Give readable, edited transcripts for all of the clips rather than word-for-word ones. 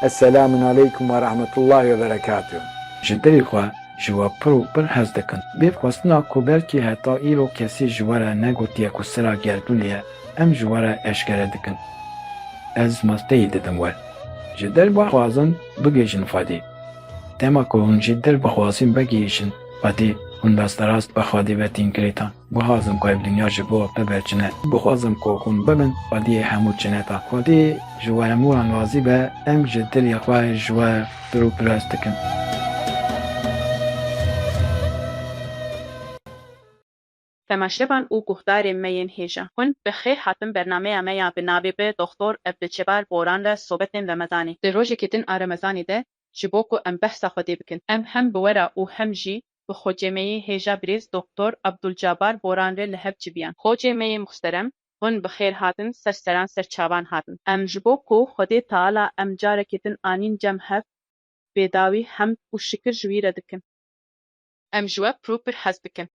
Esselamun aleyküm ve rahmetullahi ve berekatuhu. Ji derê xwe ji we pir û pir hez dikin. Bê xwestina ku belkî heta îro kesî ji we re negotiye ku sira gerdûnê ye, em ji we re eşkere dikin. Ez masteyî didim we. Ji derve xwazin bigêjin Xwedê. Dema ku hûn jî derbixwazin vegihîşin Xwedê, hûn desterast bi Xwedê vetîn girêtan. Bixwazim ku ev dinya ji bo we biberçine. Bixwazim ku hûn bibin Xwediyê hemû çineta. Xwedê ji we hemûyan razî be, em ji dilê xwe ji we pir û pir hez dikin. Temaşevan û guhdarên me yên hêja. Hûn bi xêr hatin bernameya me ya bi navê bi Doktor Evliçebar Boran re sobetên Remezanê. Di rojekê din a Remezanê de ji bo ku em behsa Xwedê bikin. Em hem bi we re û hem jî bi xwecêmeyê hêja birêz Doktor Abdulcabar Boran re li hev civiyan. Xwecêmeyê muxterem, hûn bi xêr hatin serseran serçavan hatin. Em ji bo ku Xwedê Teala em carekê din anîn cem hev, bêdawî hemd û şikir ji wî re dikin. Em ji we pir û pir hez dikin.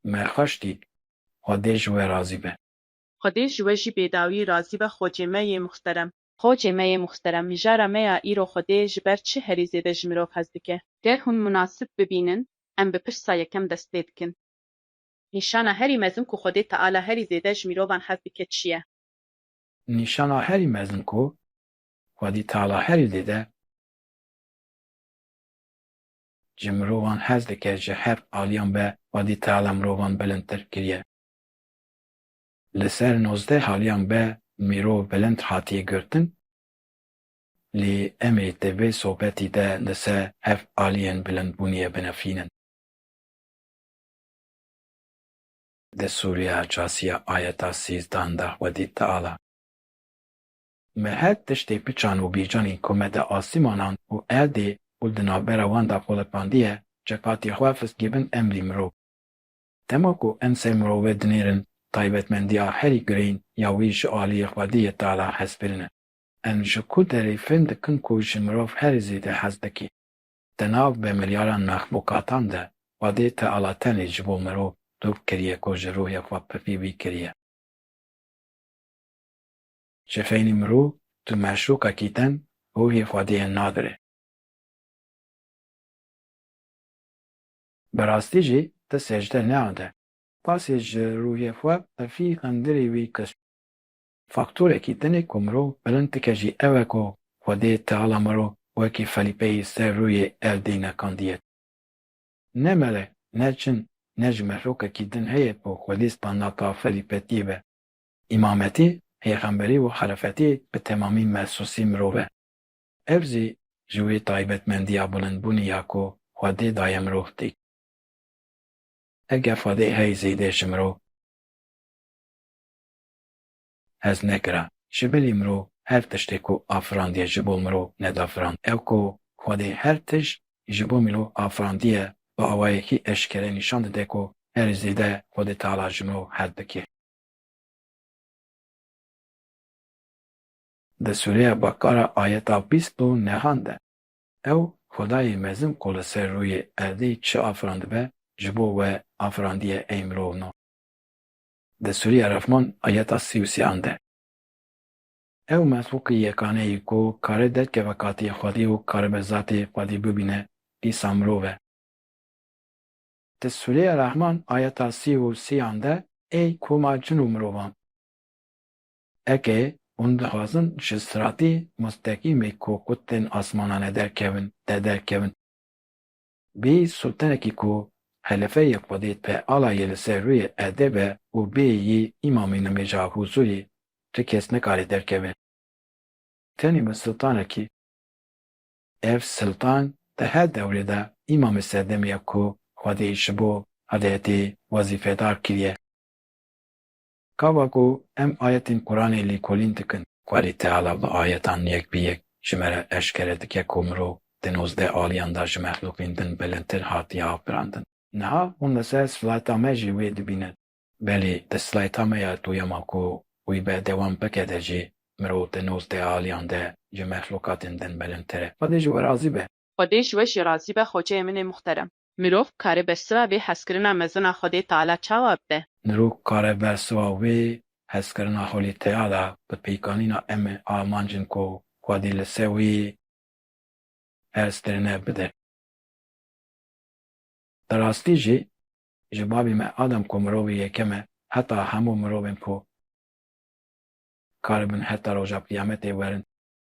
Me xweştî, Xwedê ji we razî be. Xwedê ji we jî bêdawî razî be xwecêmeyê muxterem. Xwecêmeyê muxterem, mijara me ya îro Xwedê ji ber çi herî zêde ji mirov hez dike? Gel hûn münasib bibînin, em bi pirsa yekem destpê dikin. Nîşana herî mezin ku Xwedê Teala herî zêde ji mirovan hez dike çi ye? Nîşana herî mezin ku Xwedî Teala herî zêde ji mirovan hez dike ji her aliyan be Xwedî Teala mirovan bilindtir kiriye. Li ser 19 haliyan be mirov bilind hatiye girtin, lê em ê di vê sobetî de li ser hev aliyên bilindbûniyê binefînin. Di Sûriya Casiya ayeta 13 de Xwedî Teala me her tiştê piçan û bîcanî ku me di asîmanan û erdê û di navbera wan de xweletbandiye cekatî xwe fistgibin emrî mirov. Dema ku em ser mirovê dinêrin taybetmendiya herî girîn ya wî ji aliyê Xwediyê Teala hez birine. Em ji ku derê fêm dikin ku ji mirov herî zêde hez dike. Di nav bemilyaran mexlûqatan de Xwedê Teala tenê ji bo mirov dûr kiriye ku ji rûyê xwe pipî wî kiriye. Ji feynî mirov tu meşûqekî din rûyê Xwediyê nadire. Bi rastî jî ti secde neade. Pasê ji rûyê xwe pipî xindirê wî kir. Faktorekî dinê ku mirov bilind dike jî ew e ku Xwedê Teala mirov wekî felîpeyî ser rûyê erdê nekandiye. Ne melek, ne çin, ne ji mexlûqekî din heye ku Xwedî spanaka felîpetiyê be. İmametî, pêxemberî û xelefetî bi temamî mehsûsî mirov e. Ev zî ji wê taybetmendiya bilindbûnê ya ku Xwedê daye mirov tê. Eger Xwedê hey zêde ji mirov hez nekira, ji bilî mirov her tiştê ku afirandiye ji bo mirov nedafirand. Ew ku Xwedê her tişt ji bo mirov afirandiye bi awayekî eşkere nîşan dide ku herî zêde Xwedê Teala ji mirov hez dike. Di Sûreya Bakara ayeta 29 de ew Xwedayê mezin ku li ser rûyê erdê çi afirandibe ji bo we afirandiye ey mirov no. Di Sûreya Refman ayeta 33 de ew mexlûqê yekaneyî ku kare derkeve katiyê Xwedî û karibe zatê Xwedî bibîne dîsa mirov e. Di Sûreya Rahman ayeta 33 de ey koma cin û mirovan, ekê hûn dixwazin ji siratî mustekîmê ku qutên asmananê derkevin de derkevin. Bê sultanekî ku helefeyê Xwedê pe alayê li ser rûyê erdê be û bê yî îmamê nimêja huzûrê ti kes nikare derkeve. Tenê bi sultanekî, ev sultan di her dewrê de îmamê serdemê ye ku Xwedê ji bo hediyetê wezîfedar kiriye. Kava ku em ayetên Qur'anê lêkolîn dikin, Xwedê Teala bi ayetan yek bi yek ji me re eşkere dike ku mirov di 19 aliyan de ji mexlûqên din bilindtir hatiye afirandin. Niha hûn li ser silata me jî wê dibînin. Belê di silata me ya duyema ku wî berdewam bike de jî mirov di 19 aliyan de ji mexlûqatên din bilindtir e. Xwedê ji we razî be. Xwedê ji we jî razî be xwecêmenê muxterem. Mirov kare bi sira vê hezkirina mezin a Xwedê Teala çawa bide? Mirov kare ber siva wê hezkirina Xwedê Teala bi pêkanîna em ê amancin ku خودی لسوی استرنه بده. در راستی جی جبابی ما آدم کو مروی یکمه حتی همو مروین کو کاربن حتی روژا قیامت ورن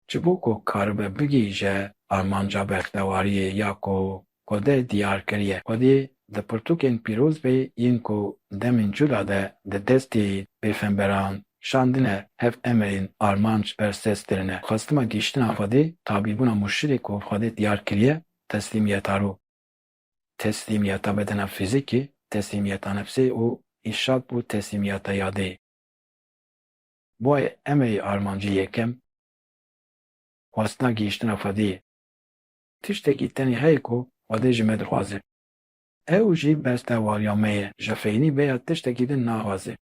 چبو کو کاربه بگی جه آرمانجا بختواری یا کو کده دیار کریه کده ده پرتوکین پیروز بی این کو دمین جولا ده دستی بیفنبران شاندنه هف امرین آرمانج برسسترنه خواستما گیشتنا خودی تابیبونا مشری کو خودی دیار کریه تسلیمیتا رو تسلیمیتا بدن فیزیکی تسلیمیتا نفسی و ایشاد بو تسلیمیتا یادی بوی امری آرمانجی یکم خواستنا گیشتنا خودی تشتکی تنی هی کو خودی جمع درخوازه او جی بسته واریامه جفینی بیا تشتکی دن ناخوازه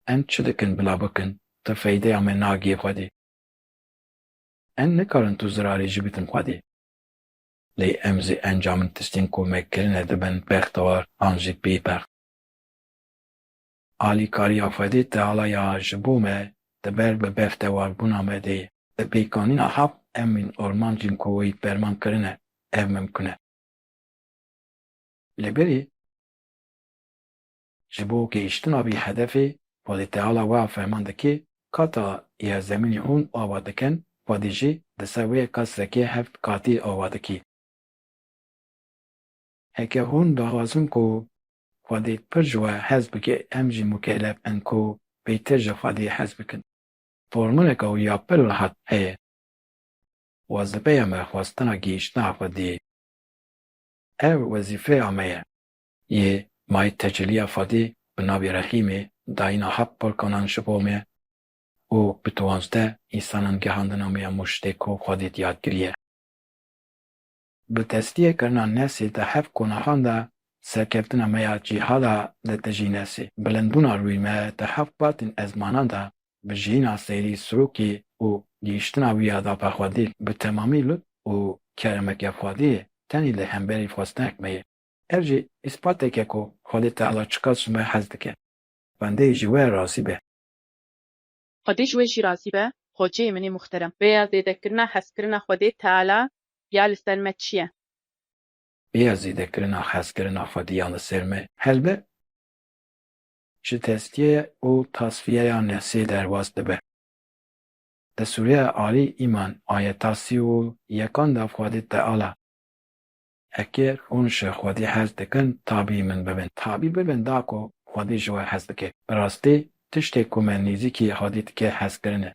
ان چدکن بلا بکن تا فیده همه ناگی خودی ان نکارن تو زراری جبیتن خودی لی امزی انجامن تستین کو مکرنه دبن بختوار آنجی بیبر آلی کاری آفادی تعالی یا جبومه دبر به بفتوار بونامه دی بیکانین حق امین ارمانجین کوی برمان کرنه ev mümküne. Liberi ji bo gehîştina vî hedefê Xwedî Teala wa fermandikê kata ya zeminê hûn ava dikin, Xwedî jî di ser wê kesekê heft katî ava dikî. Heke hûn daxwazin ku Xwedî pir ji we hez bike, em jî mukellef in ku pêtir ji Xwedî hez bikin. Formûleka wî ya pir rihet heye. Wezîfeya me xwestina gihîştina Xwedî. Ev wezîfeya me ye. Yê mayî teciliya Xwedî bi navê Rehîmê dayîna hep pirkanan ji bo me û bitwanzde îsanan gihandina me ya mûştê ku Xwedî diyar kiriye. Bi destiyekirina nesê di hev konahan de serkeftina me ya cîhada li dijî nesê, bilindbûna rûyê me di hev batên ezmanan de bi jîna seyrî sirokê û gihîştina wî ya dapa Xwedî bi temamî lütf û keremeke Xwedî tenê li hemberî xwestinek me ye. Ev jî îspateke ku Xwedî Teala çiqas ji me hez dike. Bendê ji we razî be. Xwedî ji we jî razî be, xweceyê min ê muxterem. Vêya zêdekirina hezkirina Xwedî Teala ya li ser me çi ye? Vêya zêdekirina hezkirina Xwedî li ser me helbe ji testiye û tasfiyeya nesê derbas dibe. Di sûreya alî îman ayeta sî û yekan de Xwedî Teala Eger hûn ji Xwedî hez dikin tabî min bibin. Tabî bibin da ku Xwedî ji we hez dike. Bi rastî tiştê ku me nêzîkî Xwedî dike hezkirin e.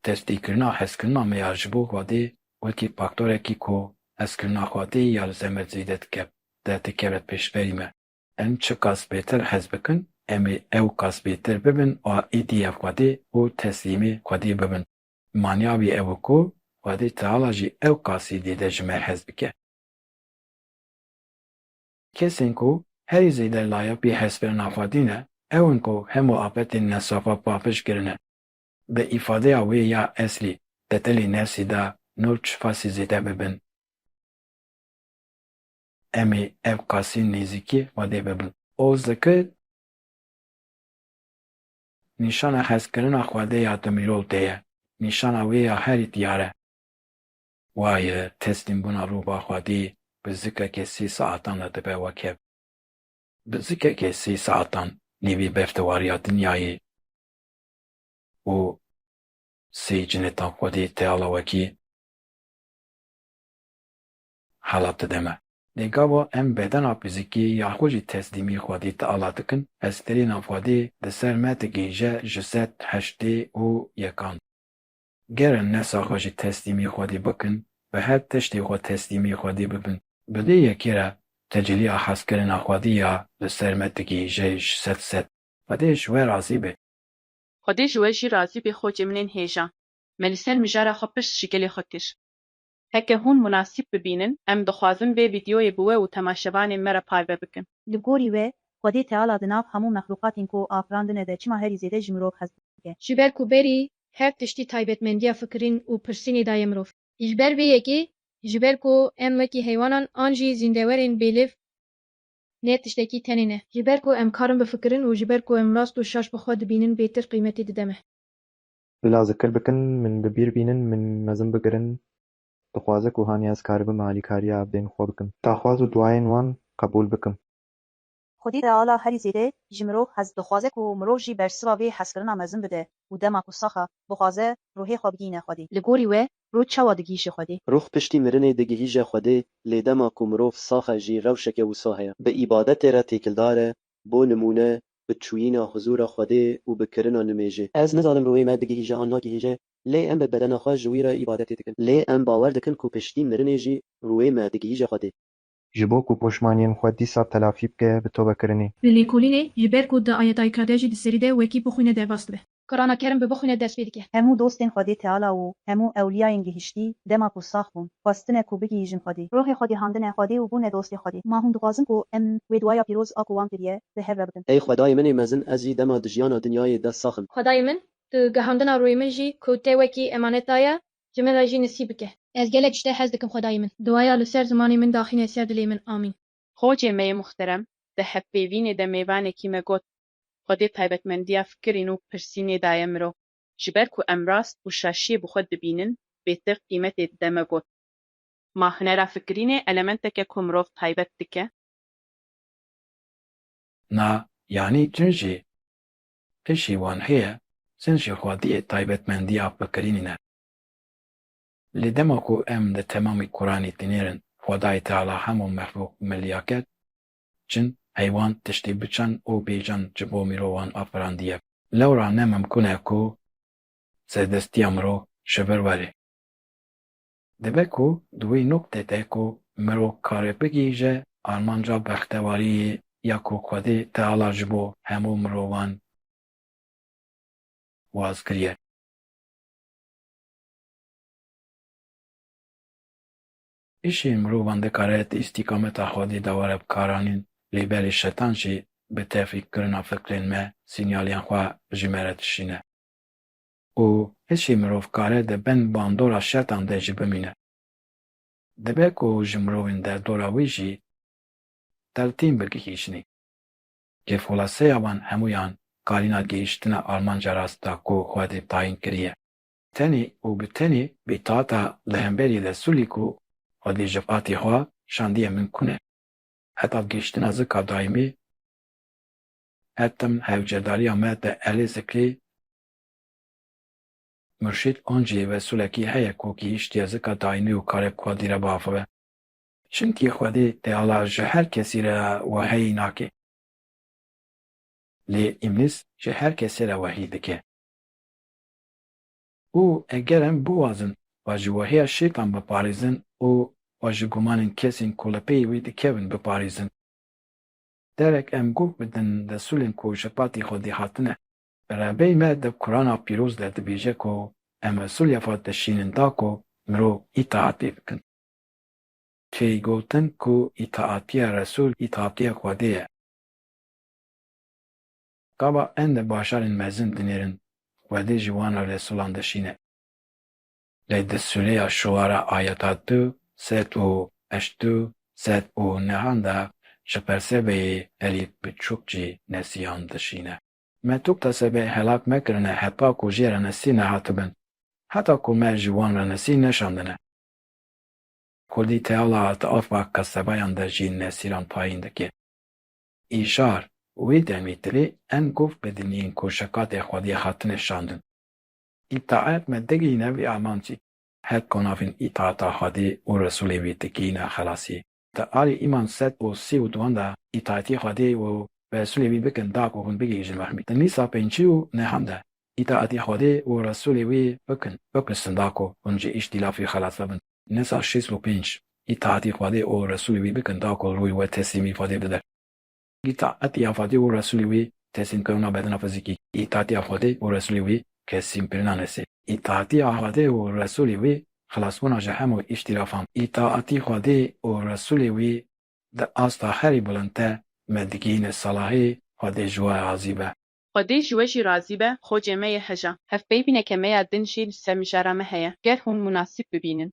Destîkirina hezkirina me ya ji bo Xwedî wekî faktorekî ku hezkirina Xwedî ya li zemer zêde dike. De dikeve pêşverî me. Em çi qas bêtir hez bikin, em ê ew qas bêtir bibin û îdiya Xwedî û teslîmê Xwedî bibin. Manya wî ew ku Xwedî Teala jî ew qasî dêde ji me hez bike. Kesên ku herî zêde layıqî hezkirina Xwedî ne, ew in ku hemû afetên nesafa paqij kirine. Bi îfadeya wê ya eslî, di dilê nefsê de nur çifasî zêde bibin. Em ê ev qasî nêzîkî Xwedî bibin. O zikir nîşana hezkirina Xwedî ya di mirov de ye. Nîşana wê ya herî diyar e. Waye teslîmbûna rûba Xwedî bi zikrekê 3 saetan de dibe wekev. Bi zikrekê 3 saetan nêvî beftewariya dinyayê û 3 cinetan Xwedî Teala wekî helat dide me. Lêgava em bedena fîzîkî ya xwe jî teslîmî Xwedî Teala dikin, hezkirina Xwedî di ser me digihîje ji sed heştê û yekan. Gerin nesa xwe jî teslîmî Xwedî bikin, bi her tiştê xwe teslîmî Xwedî bibin. Bi vê yekê re teciliya hezkirina Xwedî ya li ser me digihîje ji sed. Xwedî ji we razî be. Xwedî ji we jî razî be xwecê min ên hêja. Me li ser mijara xwe pişt ji gelê xwe kir. Heke hûn münasîb bibînin, em dixwazin vê vîdeoyê bi we û temaşevanên me re parve bikin. Li gorî we, Xwedî Teala di nav hemû mexlûqatên ku afirandine de çima herî zêde ji mirov hez dike. Ji ber ku berî hev tiştî taybetmendiya fikirîn û pirsînê daye mirov. Ji ber vê yekê, ji ber ku em wekî heywanan an jî zîndewerên bêlêv nê tiştekî tenê ne. Ji ber ku em karin bifikirin û ji ber ku em rast û şaş bi xwe dibînin bêtir qîmetê dide me. Bila zikir bikin, min bi bîr bînin, min mezin bigirin, dixwaze ku haniya ez karibim alîkariya avdên xwe bikim. Daxwaz û duayên wan qebûl bikim. Xwedî Teala herî zêde ji mirov hez dixwaze ku mirov jî bersiva vê hezkirina mezin bide û dema ku saxa bixwaze ruhê xwe bigîne Xwedê. Li gorî we rû çawa digîşe Xwedê? Ruh piştî mirinê digihîje Xwedê, lê dema ku mirov saxe jî rewşeke wisa heye. Bi îbadetê re têkildar e, bo nimûne bi çûyîna huzûra Xwedê û bi kirina nimêjê. Ez nizanim ruhê me digihîje an nagihîje, lê em bi bedena xwe ji wî re îbadetê dikin. Lê em bawer dikin ku piştî mirinê jî ruhê me digihîje Xwedê. Ji bo ku poşmaniyên xwe dîsa telafî bike bi tobekirinê. Li lêkolînê ji ber ku di ayetayê Kariya jî di serî de wekî bixwîne derbas dibe. Qur'ana Kerim bi bixwîne dest pê dike. Hemû dostên Xwedê Teala û hemû ewliyayên gihîştî dema ku sax bûn, xwestine ku bigihîjin Xwedê. Ruhê Xwedî handine Xwedê û bûne dostê Xwedê. Ma hûn dixwazin ku em wê duaya pîroz a ku wan kiriye bi hev re bikin. Ey Xwedayê min ê mezin, ez jî dema di jiyana dinyayê de saxim. Xwedayê min di gihandina rûyê min jî ku tê wekî emanet daye, ji min re jî nisîb bike. Ez gelek tiştê hez dikim Xwedayê min. Duaya li ser zimanê min daxîne ser dilê min. Amîn. Xocê me yê muhterem, di hevpêvînê de mêvanekî me got, Xwedê taybetmendiya fikirîn û pirsînê daye mirov. Ji ber ku em rast û şaşiyê bi xwe dibînin, bêtir qîmetê dide me got. Ma hunera fikirînê elementeke ku mirov taybet dike? Na yanî cin jî tişî wan heye, sin jî Xwediyê taybetmendiya fikirînê ne. Lê dema ku em di temamî Qur'anê dinêrin Xwedayê Teala hemû mexlûq milyaket, cin, heywan tiştî biçen û bêcan ji bo mirovan afirandiye. Lewra nemimkûn e ku zêdestiya mirov ji vir were. Dibe ku di wê noktê de ku mirov karê bigîje armanca bextewariyê ya ku Xwedê Teala ji bo hemû mirovan waz kiriye. Îşên mirovan dikare di îstîkameta Xwedê de were bikaranîn, lê berê şetan jî bi tevfîrkirina fikrên me sînyalên xwe ji me re dişîne. û hişî mirovkare di bin bandora şetan de jî bimîne. Dibe ku ji mirovên derdora wî jî teltîn bigihîşînî. Kêfolaseya wan hemûyan karîna gihîştina armanca rast da ku Xwedê tayîn kiriye. Tenê û bi tenê bîtaata li hemberî Resulî ku Xwedê ji fatê xwe şandiye mimkûn e. Heta gihîştina zika daîmî, hetem hevcedariya me de elê zikrî murşîd an jî vesulekî heye ku gihîştiye zika daîmî û karê bi Xwedî re biafibe. Çimkî Xwedê Teala ji her kesî re weheyî nake. Lê îmlîs ji her kesî re wehî dike. û eger em biwazin ve ji wehiya şêtan biparêzin û ve ji gumanên kesên ku li peyê wî dikevin biparêzin. Derek em guh bidin Resulên ku ji patî Xwedê hatine. Rebey me di Qur'ana pîroz de dibêje ku em Resulê xwe dişînin da ku mirov îtaatê bikin. Têgotin ku îtaatiya Resul îtaatiya Xwedê ye. Gava en de başarên mezin dinêrin Xwedê ji wan re Resulan dişîne. Lê di Sûreya Şuara ayeta 2, 3 û 8, 7 û 9 de ji persebeyê herî biçûk jî nesiyan dişîne. Metuk te sebe helak mekirine hepa ku jê re nesî nehatibin, heta ku me ji wan re nesî neşandine. Xwedî Teala hate afa kesebeyan de jî nesîran payîn dike. Îşar wê demê tilê em guh bidinîn ku şekatê Xwedê hatine şandin. İtaat me digîne vê amancî. Het konavên îtaata Xwedê û Resulê wê digîne xelasiyê. Te alî îman sed û sî û duan de îtaatî Xwedê û Resulê wî bikin da ku hûn bigihîjin wehmî. Di nîsa pêncî û nehan de îtaatî Xwedê û Resulê wê bikin, bipirsin da ku hûn ji îştilafê xelas bibin. Nîsa şêst û pênc îtaatî Xwedê û Resulê wî bikin da ku rûyê we teslîmî Xwedê bide. İtaatiya Xwedê û Resulê wê teslîmkirina bedena fizîkî. İtaatiya Xwedê û Resulê wê kesîmkirina nesê. İtaatiya Xwedê û Resulê wê xelasbûna ji hemû îştilafan. İtaatî Xwedê û Resulê wê di asta herî bilind te me digihîne salahê Xwedê ji we razî be. Xwedê ji we jî razî be, xocê me yê heja. Hevpeyvîneke me ya din jî li ser mijara me heye. Ger hûn münasîb bibînin,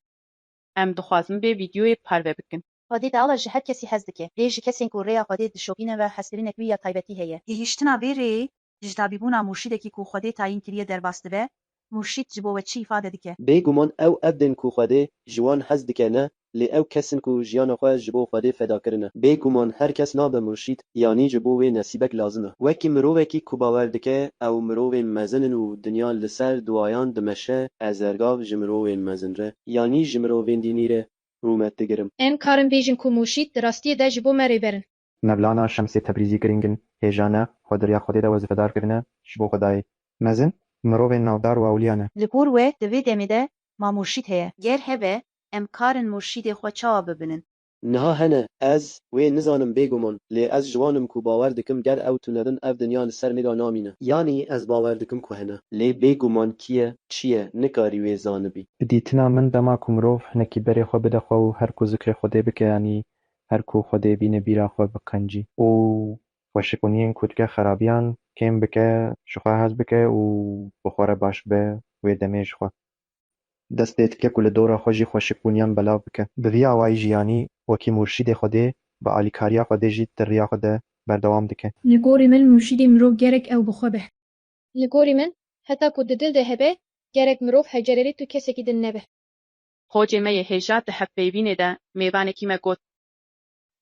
em dixwazin vê vîdyoyê parve bikin. Xwedê Teala ji her kesî hez dike. Lê ji kesên ku rêya Xwedê dişopîne ve hezkirinek wî ya taybetî heye. Gihîştina vê rêyê, ji dabîbûna murşîdekî ku Xwedê tayîn kiriye derbas dibe, مرشید ji bo we çi îfade dike? بێگومان ئەو ئەبدên ku Xwedê ji wan hez dike ne lê ew kesin ku jiyana xwe ji bo Xwedê feda kirine. Bêguman her kes nabe murşîd yanî ji bo wê nesîbek lazim e. Wekî mirovekî ku bawer dike ew mirovên mezin in û dinya li ser duwayan dimeşe ezergav ji mirovên mezin re yanî ji mirovên dînî re rûmet digirim. Em karin bêjin ku mûşîd di rastiyê de ji bo me rêberin. Mevlana Şemsê Tebrizî giringin hêja ne xwediriya Xwedê de wezîfedar kirine ji bo Xwedayê. Mezin mirovên navdar û ewliya ne. Li gor we di vê demê de ma murşîd heye. Ger hebe em karin murşîdê xwe çawa bibinin? Niha hene ez wê nizanim bêguman lê ez ji wanim ku bawer dikim ger ew tunedin ev dinya li ser mêra namîne. Yanî ez bawer dikim ku hene. Lê bêguman kî çi ye nikarî wê zanibî. Bi dîtina min dema ku mirov hinekî berê xwe bide xwe û her ku zikrê Xwedê bike yanî her ku Xwedê bîne bîra xwe biqencî û xweşiqûniyên ku dike xerabiyan kêm bike ji xwe hez bike û bi xwe re baş be wê demê ji xwe. Destê dike ku li dora xwe jî xweşiqûniyan belav bike. Bi vî awayî jî yanî wekî murşîdê Xwedê bi alîkariya Xwedê jî di riya xwe de berdewam dike. Li gorî min mûşîdê mirov gerek ew bi xwe be. Li gorî min heta ku di dil de hebe gerek mirov hecererê tu kesekî din nebe. Xocê me yê hêja di hevpeyvînê de mêvanekî me got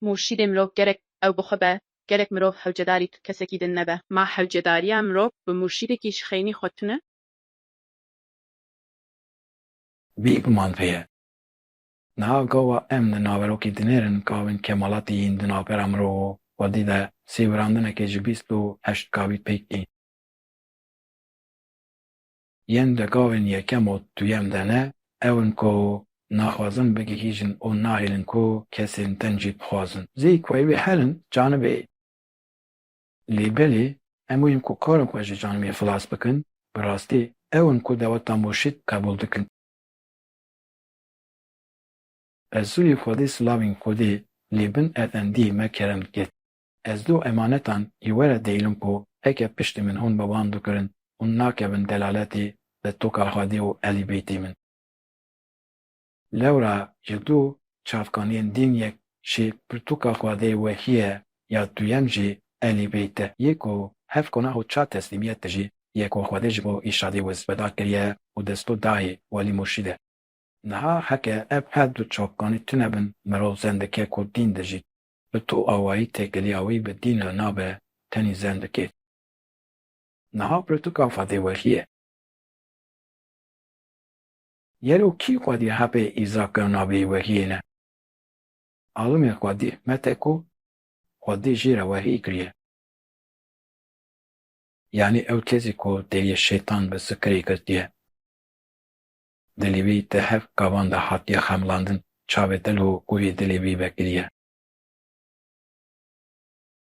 murşîdê mirov gerek ew bi xwe be gerek mirov hewcedarî tu kesekî din nebe. Ma hewcedariya mirov bi murşîdekî ji xeynî xwe tune? Bêguman pê niha gawa em li naverokê dinêrin gavên kemalatî yên di navbera mirov û Xwedî de sêvirandinekê ji 28 gavî pêk ên. Yên de gavên yekem û duyem de ne ew in ku naxwazin bigihîjin û nahêlin ku kesên din jî bixwazin. Zêyî ku ew ê herin canibê lê belê em wîn ku karên xwe ji canibê filas bikin bi rastî ew in ku deweta murşîd qebûl dikin. Resulê Xwedê silavên Kurdî lê bin erdendiyê me kerem dike. Ez du emanetan ê were dêlim ku heke piştî min hûn bi wan dikirin û nakevin delaletê li toka Xwedê û elîbêtê min. Lewra ji du çavkaniyên dîn yek jî pirtûka Xwedê wehî ye ya duyem jî elîbêt e. Yê ku hev konah û ça teslîmiyet de jî ye ku Xwedê ji bo îşadê wezîfedar kiriye û destû dayê welî murşîd e. Niha heke ev her du çavkanî tune bin mirov zendike ku dîn de jî bi tu awayî têkiliya wî bi dîn li nabe tenî zendikê. Niha pirtûka Xwedê wehî ye. Yero kî Xwedî hebe îzakirina wê wehiyê ne? Alimê Xwedî mete ku Xwedî jî re wehî kiriye. Yani ew kesî ku deriyê şeytan bi zikirê girtiye. Dilê wî di hev gavan de hatiye xemlandin çavê dil û gûyê dilê wî vekiriye.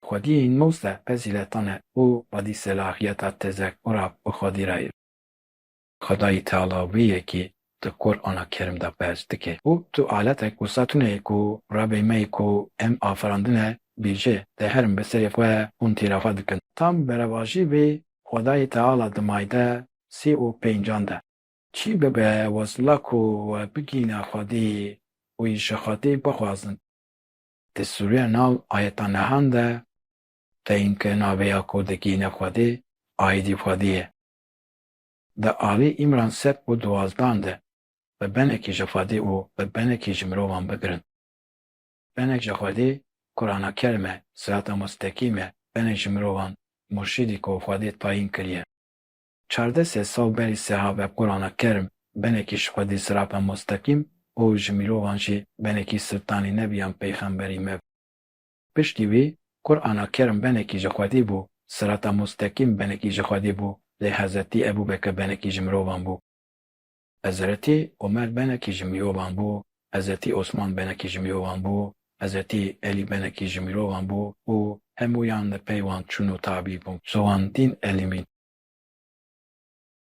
Xwediyên nûz de fezîletan e û xwedî selahiyeta tezekûra bi Xwedî re ye. Xwedayî Teala wê yekî di Qur'ana Kerîm de behs dike û tu aletek wisa ku Rabê me ku em afirandine bêje di herin bi serê xwe hûn tîrafa dikin. Tam berevajî wê Xwedayî Teala di mayde 35 de. Çi bibe wezla ku we bigîne Xwedî û ji Xwedê bixwazin. Di sûreya nav ayeta nehan de teyînkirina vêya ku digîne Xwedê aîdî Xwedî ye. Di alî Îmran 12 de bi benekî ji Xwedê û bi benekî ji mirovan bigirin. Benek ji Xwedê Qur'ana Kerîm e, sirata mustaqîm e, benek ji mirovan murşîdî ku Xwedê tayîn kiriye. 14 sal berî sehabe Qur'ana Kerîm benekî ji Xwedê sirata mustaqîm û ji mirovan jî benekî sirtanî nebiyan peyxemberî me. Piştî wî Qur'ana Kerîm benekî ji Xwedê bû, sirata mustaqîm benekî ji Xwedê bû, lê Hezretî Ebûbekir benekî ji mirovan bû. Hezretî Omer benekî ji mirovan bû, Hezretî Osman benekî ji mirovan bû, Hezretî Elî benekî ji mirovan bû û hemûyan li pey wan çûn û tabî bûn. Ziwan dîn elîmîn.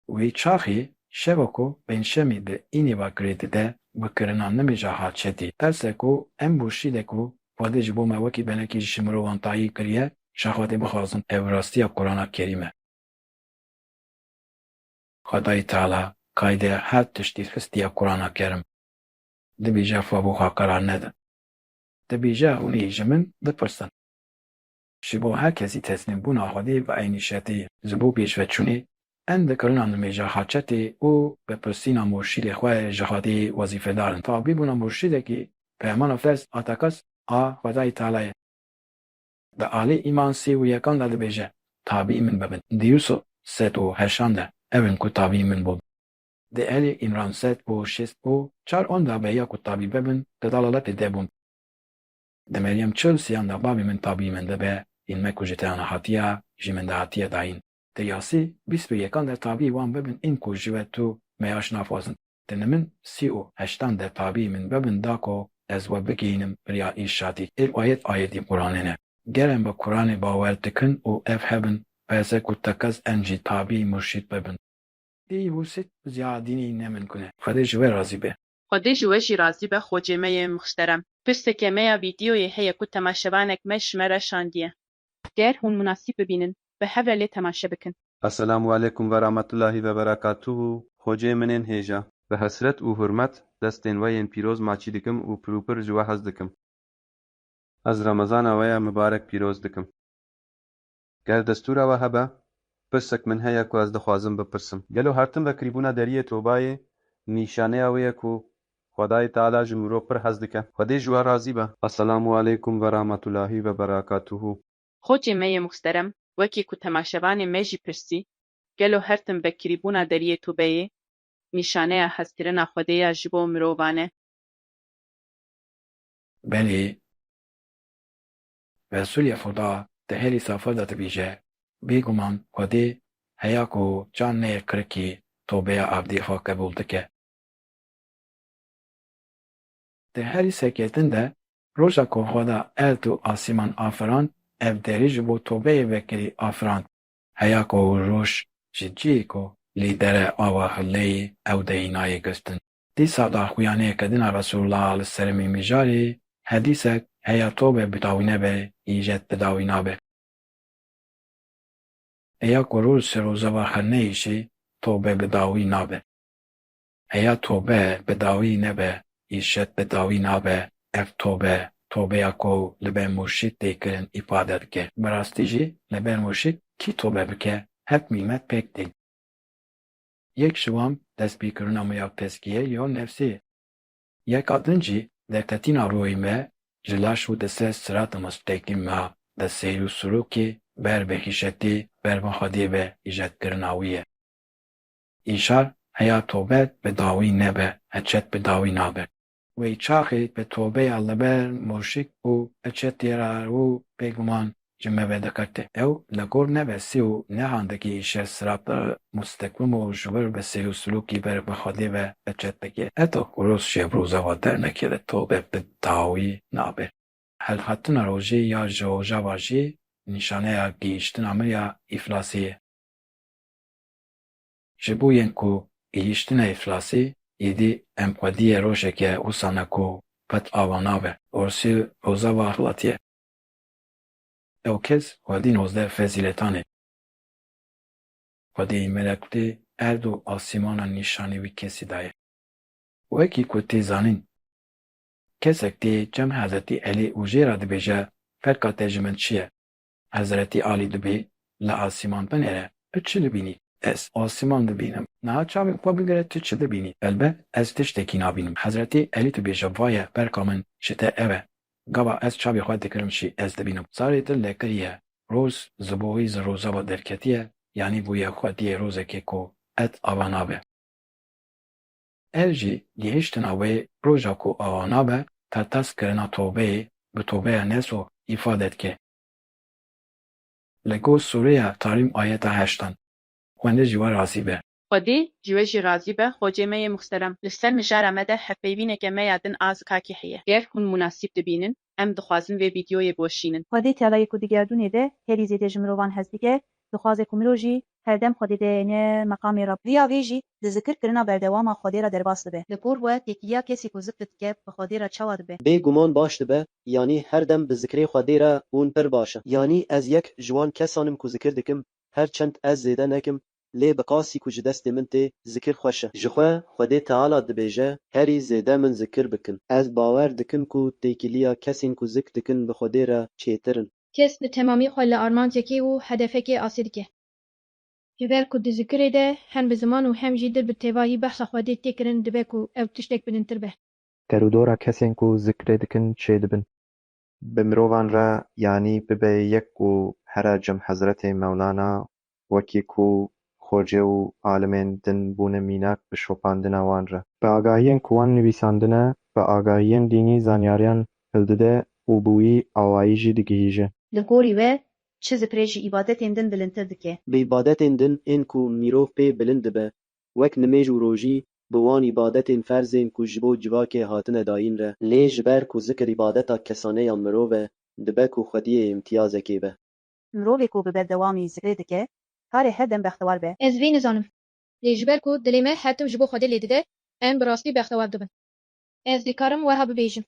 Wê çaxê şeva ku pênşemî di Înîva kirê dide bikirina nimêja haçetî. Terse ku em murşîdê ku Xwedê ji bo me wekî benekî ji mirovan tayî kiriye, ji Xwedê bixwazin ev rastiya Qur'ana Kerîm e. Xwedayî Teala kaydê her tiştî xistiya Qur'ana Kerîm. Dibêje xwe bo xwe qerar nedin. Dibêje hûnê ji min bipirsin. Ji bo her kesî teslîmbûna Xwedê bi eynî şetê ji bo pêşveçûnê en dikirinan nimêja haçetê û bipirstîna murşîdê xwe ji Xwedê wezîfedarin. Tabîbûna murşîdekî peymana fez atakas a Xwedayê Teala ye. Di alî îman sê û yekan de dibêje tabî min bibin. Di Yûsuf sed û heştan de evin ku tabî min bûn. Di elê Îmran sed û şêst û çar on de beya ku tabî bibin di dalaletê de bûn. Di Meryem çil siyan de bavê min tabî min dibe yên me ku ji te ana hatiya jî min de hatiye dayîn. Di Yasî bîst û yekan de tabî wan bibin yên ku ji we tu me aşina xwazin. Di min sî û heştan de tabî min bibin da ku ez we bigihînim biriya îşadî. Ev ayetî Qur'anê ne. Gerem bi Qur'anê bawer dikin û ev hebin peze ku te kes en jî tabî murşîd bibin. Dî wî ziyadînî nemimkûn e. Xwedê ji we razî be. Xwedê ji we jî razî be xwecê me yê muxterem. Pirseke me ya vîdyoyê heye ku temaşevanek me ji me re şandiye. Gêr hûn munasîb bibînin, bi hev re lê temaşe bikin. Assalamu alaikum ve rahmetullahi ve berekatuhu. Xwecê min ên hêja. Bi hesret û hurmet destên we yên pîroz maçî dikim û pirûpir ji we hez dikim. Ez Remezana we ya mibarek pîroz dikim. Gel destûra we hebe, pirsek min heye ku ez dixwazim bipirsim. Gelo hertin vekirîbûna deriyê Tobeyê nîşaneya wê ye ku Xwedayê Teala ji mirov pir hez dike. Xwedê ji we razî be. Assalamu alaikum ve rahmetullahi ve berekatuhu. Xwecê me yê muxterem, wekî ku temaşevanê me jî pirsî, gelo her tim vekirîbûna deriyê Tobeyê nîşaneya hezkirina Xwedê ya ji bo mirovan e. Belê Resulê Xuda di herî safar de dibêje bêguman Xwedê heya ku can neyê kirikî tobeya abdî xwe qebûl dike. Di herî seketin de roja ku Xweda erd û asîman afirand ev derî ji bo tobeyê vekirî afirand heya ku roj ji ciyê ku lîdere ava hilleyê ew deyî nayê gistin. Dîsa da xuyaniyekirina Resulullah aleyhisselamê mijarê hedîsek heya tobe bidawî nebe îjet bidawî nabe. Heya ku roj si rojeva xirneyê jî tobe bidawî nabe. Heya tobe bidawî nebe îşet bidawî nabe ev tobeya ku li ber murşîd tê kirin îfade dike. Bi rastî jî li ber murşîd kî tobe bike hep mîmet pêk tê. Yek ji wan destpêkirina me ya tezkiye yo nefsê. Yeka din jî derketîna royê me ji laş û di ser sirata mustaqîm me di seyr û sirokê ber bi hîşetê ber bi Xwedê ve îjetkirina wî ye. Îşar heya tobe bidawî nebe eçet bidawî nabe. Wê çaxê bi tobeya li ber murşîd û eçetê ra û bêguman ji me ve dikirte. Ew li gor nebe sê û nehandikî îşer sirata mustaqîm û ji wir bi seyr û sirokê ber bi Xwedê ve eçet dike. Heta ku roz şevrûza we dernekeve tobe bidawî nabe. Helhatina rojê ya ji rojava jî nîşaneya gihîştina me ya îflasê ye. Ji bo yên ku gihîştina îflasê êdî em xwediyê rojeke wisa ne ku pet ava nabe. Orsî rojava hilatiye. Ew kes Xwedî nozdeh fezîletan e. Xwedê melekûtê erd û asîmana nîşanî wî kesî daye. Wekî ku tê zanîn, kesek tê cem Hezretî Elî û jê ra dibêje ferka te ji min çi ye? Hezretî Alî dibê li asîman binêre çi dibînî? Ez asîman dibînim. Niha çavên xwe bigire tu çi dibînî? Elbet ez tiştekî nabînim. Hezretî Elî dibêje vaye berka min ji te ev e. Gava ez çavê xwe dikirim jî ez dibînim. Zarê dil lekiriye. Roz ji bo wî ji rojava derketiye yanî bûye Xwediyê rozekê ku et ava nabe. Ev jî gihîştina wê roja ku ava nabe terteskirina tobeyê bi tobeya neso îfade dike. Li gor Sûreya Tarîm ayeta heştan. Xwendê ji we razî be. Xwedê ji we jî razî be xwecê me yê muxterem. Li ser mijara me de hevpeyvîneke me ya din azikakî heye. Gêr hûn munasîb dibînin, em dixwazin vê vîdyoyê boşînin. Xwedê Tealayê ku digerdûnê de herî zêde ji mirovan hez dike, dixwaze ku mirov jî herdem Xwedê deyene meqamê re. Rêya wê jî di zikirkirina berdewama Xwedê re derbas dibe. Li gor we têkiliya kesî ku zikr dike bi Xwedê re çawa dibe? Bêguman baş dibe, yanî her dem bi zikrê Xwedê re hûn pir baş e. Yanî ez yek ji wan kesanim ku zikir dikim, her çend ez zêde nekim, lê bi qasî ku ji destê min tê zikir xweş e. Ji xwe Xwedê Teala dibêje herî zêde min zikir bikin. Ez bawer dikim ku têkiliya kesên ku zik dikin bi Xwedê re çêtir in. Kes bi temamî xwe li armancekê û hedefekê asî dike. ji ber ku di zikirê de hem bi ziman û hem jî dil bi têvahî behsa Xwedê tê kirin dibe ku ew tiştek bilintir be. Terûdora kesên ku zikrê dikin çê dibin. Bi mirovan re yanî bibe yek û here cem Hezretê Mewlana wekî ku xocê û alimên din bûne mînak bi şopandina wan re. Bi agahiyên ku wan nivîsandine, bi agahiyên dînî zanyariyan hildide û bi wî awayî jî digihîje. Li gorî we çi zikrê ji îbadetên din bilintir dike. Bi îbadetên din ên ku mirov pê bilind dibe, wek nimêj û rojî, bi wan îbadetên ferzên ku ji bo civakê hatine dayîn re, lê ji ber ku zikir îbadeta kesane ya mirov e, dibe ku xwediyê imtiyazekê be. Mirovê ku bi berdewamî zikrê dike, kare her dem bextewar be. Ez vê nizanim. Lê ji ber ku dilê me her tim ji bo Xwedê lê dide, em bi rastî bextewar dibin. Ez dikarim wiha bibêjim.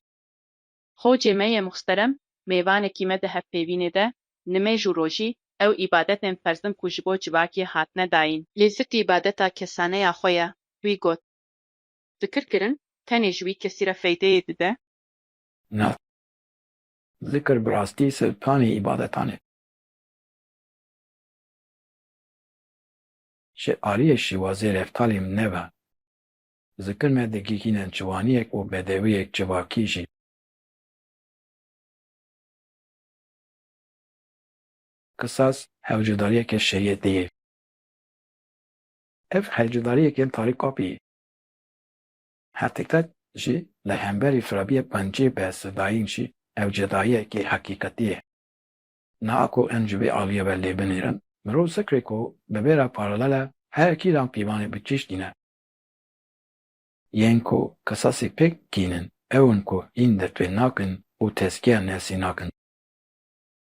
Xocê me yê muxterem, mêvanekî me di hevpêvînê de, nimêj û rojî, ew îbadetên ferzin ku ji bo civakê hatine dayîn. Lê zikr îbadeta kesaneya xwe ye, wî got. Zikirkirin, tenê ji wî kesî re feydeyê dide? Na. Zikir bi rastî sirpanê îbadetan e. Ji aliyê şîwazê reftalê min nebe. Zikir me digihîne ciwaniyek û bedewiyek civakî jî. Qisas hewcedariyeke şerîetê ye. Ev hewcedariyekên tarîkapî ye. Heqîqet jî li hemberî firabiyê pencê besedayîn jî hewcedariyekê heqîqetî ye. Na ku em ji vê aliyê ve lê binêrin, mirov zikrê ku bi bêra paralel e her kîlan pîvanê bicîştîne. Yên ku qisasê pêk kînin, ew in ku hîn detwê nakin û tezkiya nesî nakin.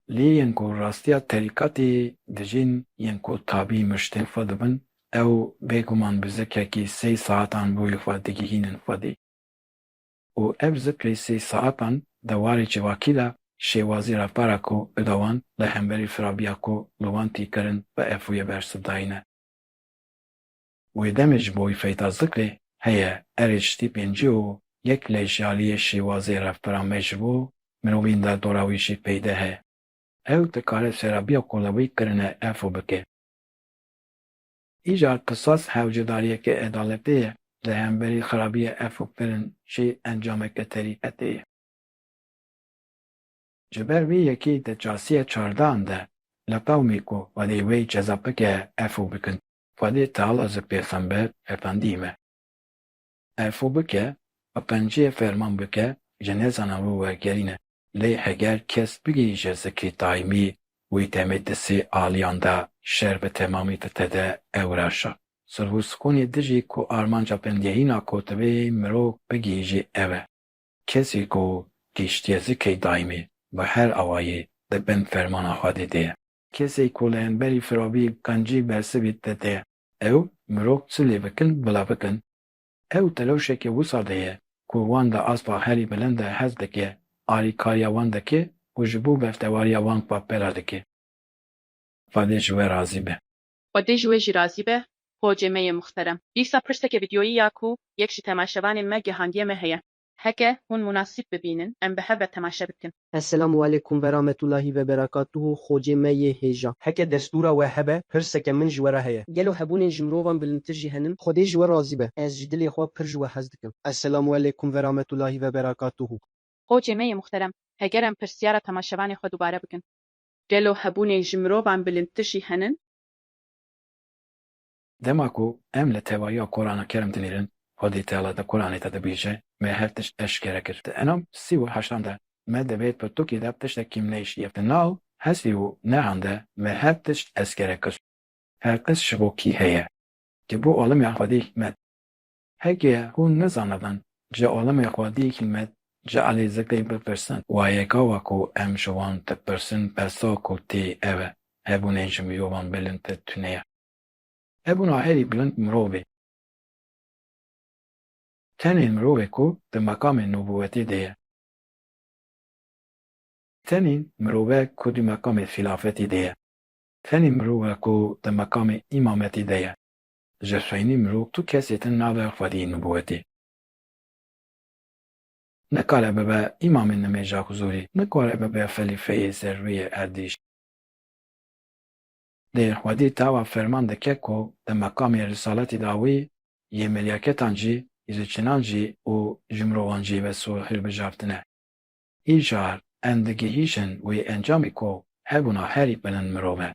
Lê yên ku rastiya terîkatê dijîn yên ku tabî miştên xwe dibin, ew bêguman bi zikrekî 3 saetan bûyê xwe digihînin Xwedê. û ev zikrê 3 saetan di warê civakî de şêwazî revbera ku bide wan li hemberî firabiya ku li wan tîkirin bi efûyê bersivdayîne. Wê demê ji bo wî feyda zikrê heye erê tiştî pêncî û yek lê ji aliyê şêwazê revbera me ji bo mirovên de dora wî jî peyde heye. Ew dikare serabiya ku li wî kirine efû bike. Îjar qisas hewcedariyeke edaletê ye, li hemberî xirabiyê efû kirin jî encameke terîqetê ye. Ji ber vê yekî di casiyê çardan de li qewmê ku Xwedê wê ceza bike efû bikin. Xwedê teala zik pêxember efendiyê me. Efû bike, bi penciyê ferman bike, ji nezanan wî wergerîne. Lê heger kes bigihîje zikrê daîmî, wî demê di 3 aliyan de şer bi temamî ditede ew reşa. Sirv û sikonê dijî ku armanca pindiyehîna kotibê mirov bigihîje ew e. Kesî ku gîştiye zikrê daîmî bi her awayî di bin fermana Xwedê de ye. Kesê ku li hemberî firabî qencî bersivî de ye. Ew mirov çilê bikin bila bikin. Ew telaşekê wisa de ye ku wan de aspa herî bilind de hez dike, alîkariya wan dike û ji bo beftewariya wan xwe pera dike. Xwedê ji we razî be. Xwedê ji wê jî razî be, xocê me yê muxterem. Dîsa piştekê vîdyoyî ya ku yek ji temaşevanên me gihandiye me heye. Heke hûn münasib bibînin, em bi hev ve temaşe bikin. Esselamu aleykum ve rahmetullahi ve berekatuhu. Xocê me yê hêja. Heke destûra we hebe, pirseke min ji we re heye. Gelo hebûnên ji mirovan bilintir jî henin, Xwedê ji we razî be. Ez ji dilê xwe pir ji we hez dikim. Esselamu aleykum ve rahmetullahi ve berekatuhu. Xocê me yê muxterem, heger em pirsyara temaşevanê xwe dubare bikin. Gelo hebûnên ji mirovan bilintir jî henin? Dema ku em li tevahiya Kur'ana Kerem dinêrin, Xwedê Teala di Kur'anê de dibêje, me her tişt eşkere kir. Di enam 38 de me divêt bi Tirkî de tiştekî minêşiye. Di nav hesî û nehan de me her tişt eskere kir. Her qis ji bo kî heye? Ji bo alimiya Xwedê hikmet. Heke hûn nizanibin ji alimiya Xwedê hikmet ji alê zikrê bipirsin, wayeka ku em ji wan dipirsin bersa ku tê ev e, hebûnên ji mirovan bilind tune ye. Hebûna herî bilind mirov e. Tenên mirovê ku di meqamê nubûwetê de ye. Tenên mirovek ku di meqamê xilafetê de ye. Tenên mirovek ku di meqamê îmametê de ye. Ji xweynî mirov tu kesê tin nabe Xwedî nubûwetê. Nikare bibe îmamê nimêja huzûrî, nikare bibe felîfeyê serwiyê erdîş. Dê Xwedî tawa ferman dike ku di meqamê risaletê da wî yê melîketan jî, îzîçinan jî û ji mirovan jî veso hilbijartine. Îjar em digihîşin wê encamê ku hebûna herî bilind mirov e.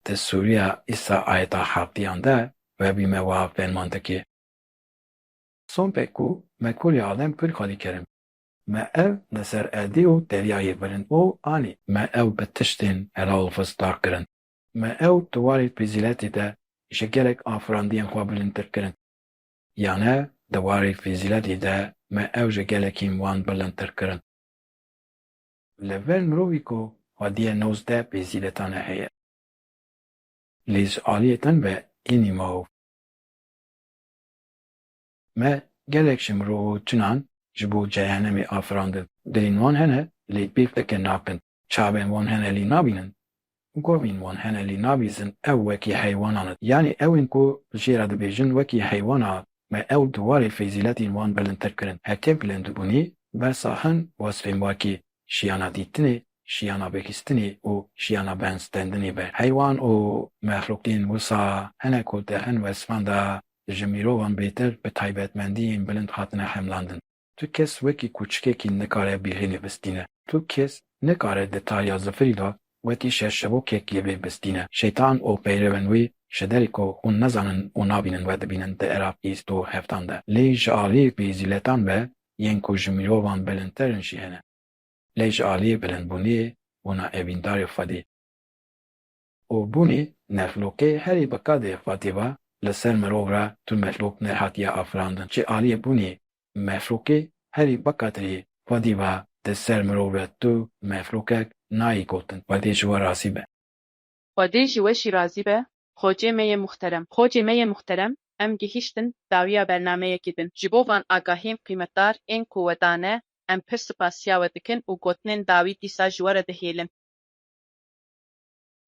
Di Sûriya îsa ayeta heftiyan de webî me wiha ferman dike. Sompê ku me kulî adem pir xwedî kirin. Me ev li ser erdê û deryayê bilind û anî me ev bi tiştên helal fistar kirin. Me ew di warê fîzîletê de ji gelek afirandiyên xwe bilindtir kirin. Yane di warê fîzîletê de me ew ji gelekî wan bilindtir kirin. Li ber mirovî ku xwediyê 19 fîzîletan heye. Lê ji aliyê din ve înî maov. Me gelek ji mirov û cinan ji bo cehennemê afirandin. Dilên wan hene lê pêk dikin nakin. Çavên wan hene lê nabînin. Govên wan hene lê nabîzin ew wekî heywanan in. Yani ewên ku jê re dibêjin wekî heywana me ew di warê fêzîletên wan bilindtir kirin. Heke bilindbûnî bersa hin wasfên wakî şiyana dîtinê, şiyana bihîstinê û şiyana benstendinê be. Heywan û mexlûqên wisa hene ku di hin wesfan de ji mirovan bêtir bi taybetmendiyên bilind hatine hemlandin. Tu kes wekî kûçikekî nikare bîrhênê bistîne. Tu kes nikare di tariya zifirî da wekî şerşevokekî vê bistîne. Şeytan û peyrevên wî ji derê ku hûn nezanin û nabînin ve dibînin di Iraq îst û heftan de. Lê ji aliyê fêzîletan ve yên ku ji mirovan bilindterin jî hene. Lê ji aliyê bilindbûniyê bûna evîndarê Xwedê. û bûnê neflokê herî bi qedê Xwedê ve li ser mirov re tu mexlûk nehatiye afirandin. Ji aliyê bûnê meflokê herî bi qedrê Xwedê ve di ser mirov re tu meflokek nayê gotin. Xwedê ji we razî be. Xwedê ji we jî razî be. Xocê me yê muhterem. Xocê me yê muhterem, em gihîştin dawiya bernameyekî din. Ji bo van agahiyên qîmetdar ên ku we dane, em pir spasiya we dikin û gotinên dawî dîsa ji we re dihêlin.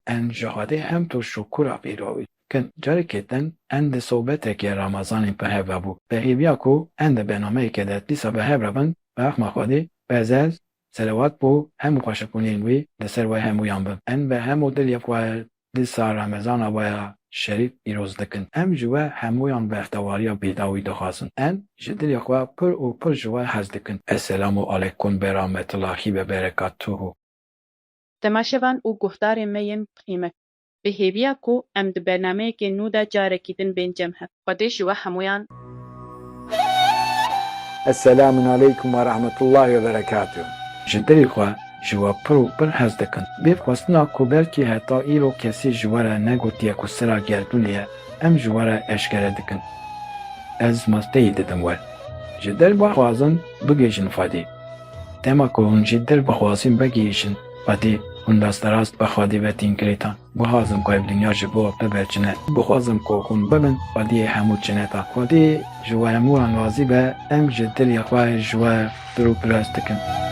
En ji Xwedê hem tu şukura pîrowî kin. Carekê din en di sohbetekê Ramazanê pihev vebû. Pehêviya ku en di bernameyekê de dîsa bihev rebin, bi rehma Xwedê bezez selewat bû hemû xweşebûniyên wî li ser we hemûyan bin. En bi hemû dilê xwe dîsa Ramezana we ya şerîf pîroz dikin. Em ji we hemûyan bextewariya bêdawî dixwazin. En ji dilê xwe pir û pir ji we hez dikin. Esselamu aleykum bi rahmetullahî ve berekatuhu. Temaşevan û guhdarên me yên qîmet. Bihêviya ku em di bernameyekê nû de carekî din bên cem hev. Xwedê ji we hemûyan Esselamun aleyküm ve rahmetullahi ve berekatuhu. Ji dilê xwe ji we pir û pir hez dikin. Bê xwestina ku belkî heta îro kesî ji we re negotiye ku sira gerdûnê ye, em ji we re eşkere dikin. Ez masteyî didim we. Ji dil bixwazin bigêjin Xwedê. Dema ku hûn jî dil bixwazin vegihîşin Xwedê, hûn desterast bi Xwedê ve tînkirîtan. Bixwazim ku ev dinya ji bo biberçine. Bixwazim ku hûn bibin Xwediyê hemû çineta. Xwedê ji we hemûyan razî be, em ji dilê xwe ji we dir û pirast dikin.